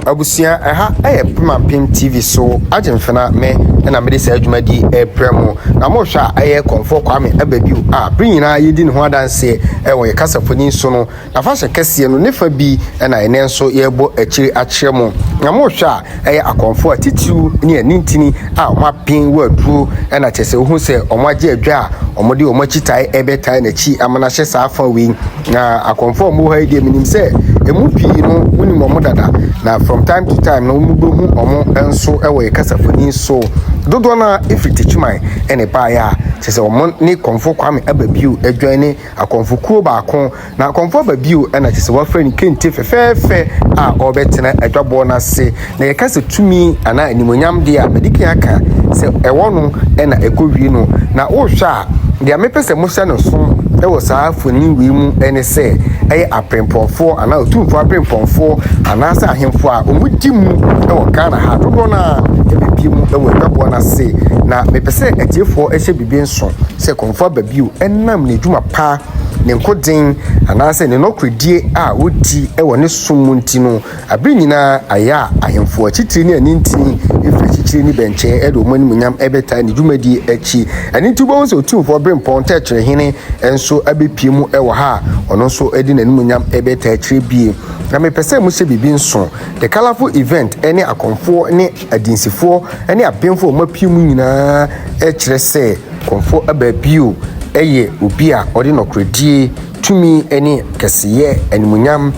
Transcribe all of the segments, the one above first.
abusia ɛha ɛyɛ Pemampem TV so agyenfena me na me de sa adwumadi premo na mo hwa ɛyɛ Komfo Kwame ababiu a brinyina yedi ne ho adanse ɛwɔ ye kasafoni so no na fa hye kese no ne fa bi na ene nso yɛbɔ akiri akyerɛ mo na mo hwa ɛyɛ akomfo atitiu ne anintini a ɔmapin waduro na kyese wo hu sɛ ɔmagye adwa a ɔmode ɔmachitai ɛbɛtai na chi amana hye saa fa wi na akomfo mo ha ide minim sɛ emu pii no woni mo dada na from time to time na omu behu omo enso ewe kasafoni so dodo na efiti chumai ene pa ya sese omo ni Komfo Kwame ababiu adwan ni akomfo kuo baako na akomfo ababiu na sese wa friend kente fefefe a obetena adwabo na se na ye kasa tumi ana animonyam de a mediki aka se ewo no na ekowie no na wo hwa de amepese mo hye no so ewo saa foni wi mu ene se eye aprempofo ana otumfo aprempofo ana sa ahemfo a omudi mu ewo Ghana ha dodo na ebebi mu ewo adwabo na se na mepese etiefo ehye bibi nso se Komfo ababiu enam ne dwuma pa ne nkodin ana se ne nokredie a wodi ewo ne somunti no abri nyina aya ahemfo achitiri ne anintini efachitiri ni benche edo mani munyam ebeta ne dwumadi achi aninti bo so otumfo brempon ta kyere hene enso abepiemu ewo ha ono nso edi na munyam ebeta akyere bie na mepese mu se bibi nso the colorful event ene akomfo ne adinsifo ene abenfo mapiemu nyina ekyere se Komfo ababiu eye obi a odi nokredie tumi ene keseye animunyam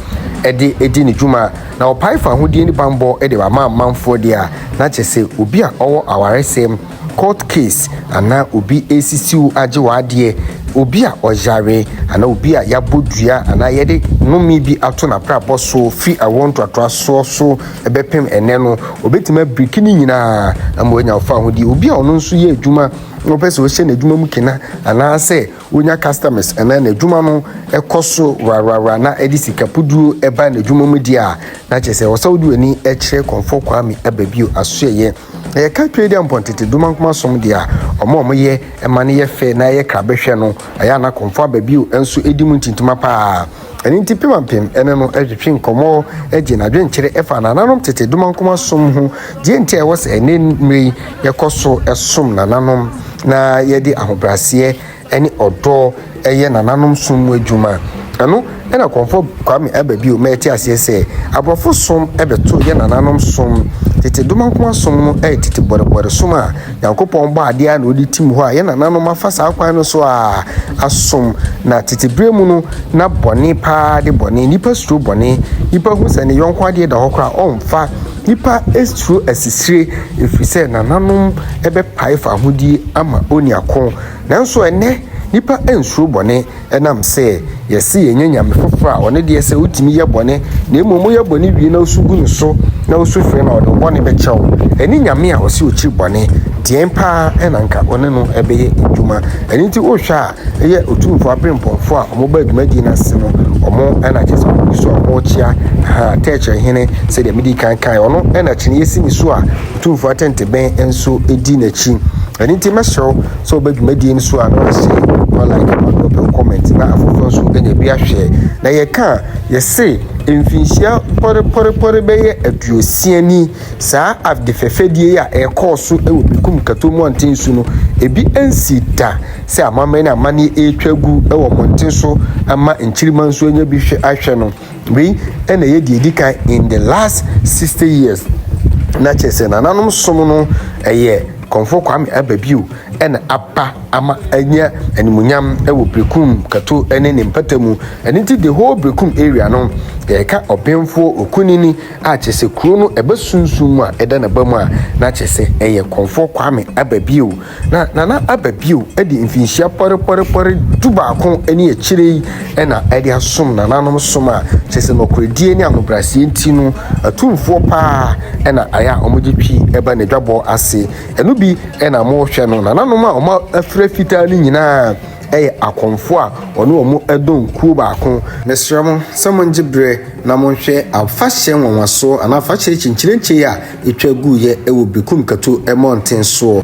edi ne dwuma na opaifa hodie ni bambo ede ba manfo dia na chese obi a owo awaresem court case ana obi esisiu agewade obi a ojare ana obi a yabodua ana yede nomi bi ato na prabo so fi awon to atraso so ebepem ene no obetima brikini nyina amonya ofa hodie obi a ono nso ye adwuma no pese o hye na adwuma mu kina ana se onya customers ana na adwuma no ekoso rarara na edisika pudu eba na adwuma mu dia na chese wo sawdu ani ekire Komfo Kwame ababiu asoye ye ka twedi ampontete dumankoma som dia omo ye emane ye fe na ye krabehwe no aya na Komfo ababiu enso edimu ntintuma pa aninti Pemampem ene no edwetwe nkomo eje na dwenkyere efa na nanom tete dumankoma som ho die ntia wo se ene mri ye koso esom na nanom na yedi ahobrase ene odo eye na nanom som adwuma ano ena Komfo Kwame ababiu meti ase se abrofo som ebeto ye na nanom som tete dumankoma som no tete borebore som a yankopon ba ade a na odi tim ho a ye na nanom afasa akwan no so a asom na tete bremu no na boni pa de boni nipa stro boni nipa hu se ne yonko ade da hokra onfa nipa estro asisire efise na nanom ebe paifa hodi ama oni akon nanso ene nipa ensuro bone enam se yesi yenyanya mefofra one de se utimi ye bone na emomo ye bone wi na osugu no so na osufre na ode bone be chew eni nyame a osi ochi bone diempa enanka one no ebeye edwuma eni ti ohwa eye otumfo aprempofo a omo ba adwumadi na se no omo ena chese so omo chia ha teche hene se de medi kan ono ena chine yesi ni so a otumfo atente ben enso edi na chi eni ti mesho so ba adwumadi ni so a no se like about comment na afofo so enye bi ahwe na ye ka ye se emfinhia pore beye aduosiani saa af de fefedie ya e course e obikum katomu antinsu no ebi ensita se amama na amane etwagu e wo montin so ama enchiriman so enye bi hwe ahwe no we ena ye di edikan in the last 60 years na chese na nanom som no eye Komfo Kwame ababiu ena apa ama anya animunyam ewo brekum kato ene ne mpatamu eniti the whole brekum area no ka obenfo okunini a chese kuro no ebesunsun a eda na bamu a na chese eye Komfo Kwame ababiu na ababiu edi mfinhia pore dubaako ene ekire ena edi asom na nanom som a chese no kredie ni ahobrase enti no atumfo pa ena aya omogitwi eba na dwabo ase enu bi ena mo hwe no na nanom a oma afra fita ni nyina akomfo a ono omo edon kuo baako mesramo samonjibre na monhwe afahye nwanwaso ana afahye chinchirenche ya etwagu ye ewo bekum kato emonten so